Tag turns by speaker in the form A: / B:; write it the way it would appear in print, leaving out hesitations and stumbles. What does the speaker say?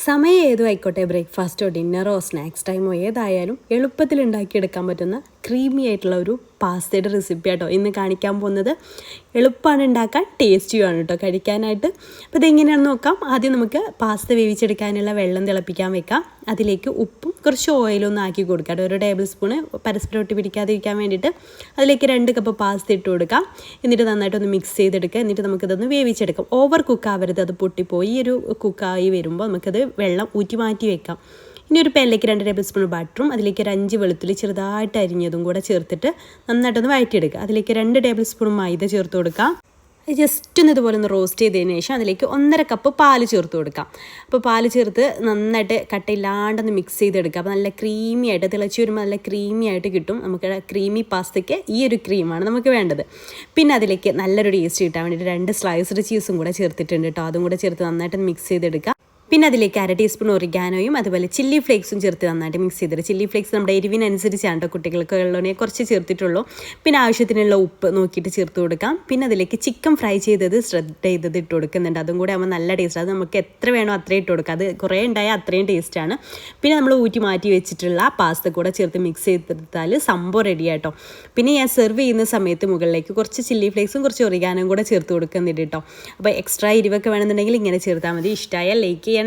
A: സമയം ഏതും ആയിക്കോട്ടെ, ബ്രേക്ക്ഫാസ്റ്റോ ഡിന്നറോ സ്നാക്സ് ടൈമോ ഏതായാലും എളുപ്പത്തിൽ ഉണ്ടാക്കിയെടുക്കാൻ പറ്റുന്ന ക്രീമി ആയിട്ടുള്ള ഒരു പാസ്തയുടെ റെസിപ്പി ആട്ടോ ഇന്ന് കാണിക്കാൻ പോകുന്നത്. എളുപ്പമാണ് ഉണ്ടാക്കാൻ, ടേസ്റ്റിയുമാണ് കേട്ടോ കഴിക്കാനായിട്ട്. അപ്പോൾ ഇതെങ്ങനെയാണെന്ന് നോക്കാം. ആദ്യം നമുക്ക് പാസ്ത വേവിച്ചെടുക്കാനുള്ള വെള്ളം തിളപ്പിക്കാൻ വെക്കാം. അതിലേക്ക് ഉപ്പും കുറച്ച് ഓയിലും ഒന്ന് ആക്കി കൊടുക്കാം. ഒരു ടേബിൾ സ്പൂണ് പരസ്പരം ഒട്ടി പിടിക്കാതിരിക്കാൻ വേണ്ടിയിട്ട് അതിലേക്ക് 2 കപ്പ് പാസ്ത ഇട്ട് കൊടുക്കാം. എന്നിട്ട് നന്നായിട്ടൊന്ന് മിക്സ് ചെയ്തെടുക്കുക. എന്നിട്ട് നമുക്കിതൊന്ന് വേവിച്ചെടുക്കാം. ഓവർ കുക്കാവരുത്, അത് പൊട്ടിപ്പോയി ഒരു കുക്കായി വരുമ്പോൾ നമുക്കത് വെള്ളം ഊറ്റി മാറ്റി വെക്കാം. ഇനി ഒരു പാനിലേക്ക് 2 ടേബിൾ സ്പൂൺ ബട്ടറും അതിലേക്ക് ഒരു 5 വെളുത്തുള്ളി ചെറുതായിട്ട് അരിഞ്ഞതും കൂടെ ചേർത്തിട്ട് നന്നായിട്ടൊന്ന് വഴറ്റിയെടുക്കുക. അതിലേക്ക് 2 ടേബിൾ സ്പൂൺ മൈദ ചേർത്ത് കൊടുക്കാം. ജസ്റ്റ് ഒന്ന് ഇതുപോലെ ഒന്ന് റോസ്റ്റ് ചെയ്തതിന് ശേഷം അതിലേക്ക് 1.5 കപ്പ് പാല് ചേർത്ത് കൊടുക്കാം. അപ്പോൾ പാല് ചേർത്ത് നന്നായിട്ട് കട്ടയില്ലാണ്ടൊന്ന് മിക്സ് ചെയ്തെടുക്കുക. അപ്പോൾ നല്ല ക്രീമി ആയിട്ട് തിളച്ച് വരുമ്പോൾ നല്ല ക്രീമി ആയിട്ട് കിട്ടും. നമുക്ക് ക്രീമി പാസ്തയ്ക്ക് ഈ ഒരു ക്രീമാണ് നമുക്ക് വേണ്ടത്. പിന്നെ അതിലേക്ക് നല്ലൊരു ടേസ്റ്റ് കിട്ടാൻ വേണ്ടിയിട്ട് 2 സ്ലൈസ്ഡ് ചീസും കൂടെ ചേർത്തിട്ടുണ്ട് കേട്ടോ. അതും കൂടെ ചേർത്ത് നന്നായിട്ട് മിക്സ് ചെയ്തെടുക്കുക. പിന്നെ അതിലേക്ക് 1/2 ടീസ്പൂൺ ഒറിഗാനോയും അതുപോലെ ചില്ലി ഫ്ലേക്സും ചേർത്ത് നന്നായിട്ട് മിക്സ് ചെയ്തിട്ട്, ചില്ലി ഫ്ലേക്സ് നമ്മുടെ എരിവിനനുസരിച്ചാണ് കേട്ടോ, കുട്ടികൾക്ക് ഉള്ളതിനെ കുറച്ച് ചേർത്തിട്ടുള്ളൂ. പിന്നെ ആവശ്യത്തിനുള്ള ഉപ്പ് നോക്കിയിട്ട് ചേർത്ത് കൊടുക്കാം. പിന്നെ അതിലേക്ക് ചിക്കൻ ഫ്രൈ ചെയ്തത് ചെയ്തത് ഇട്ട് കൊടുക്കുന്നുണ്ട്. അതും കൂടെ ആകുമ്പോൾ നല്ല ടേസ്റ്റ്. അത് നമുക്ക് എത്ര വേണോ അത്രയും ഇട്ട് കൊടുക്കാം. അത് കുറേ ഉണ്ടായാൽ അത്രയും ടേസ്റ്റാണ്. പിന്നെ നമ്മൾ ഊറ്റി മാറ്റി വെച്ചിട്ടുള്ള പാസ്ത കൂടെ ചേർത്ത് മിക്സ് ചെയ്തെടുത്താൽ സംഭവം റെഡി ആട്ടോ. പിന്നെ ഞാൻ സെർവ് ചെയ്യുന്ന സമയത്ത് മുകളിലേക്ക് കുറച്ച് ചില്ലി ഫ്ലേക്സും കുറച്ച് ഒറിഗാനോയും കൂടെ ചേർത്ത് കൊടുക്കുന്നുണ്ട് കേട്ടോ. അപ്പോൾ എക്സ്ട്രാ എരിവൊക്കെ വേണമെന്നുണ്ടെങ്കിൽ ഇങ്ങനെ ചേർത്താൽ മതി. ഇഷ്ടമായാൽ ലൈക്ക് ചെയ്യാൻ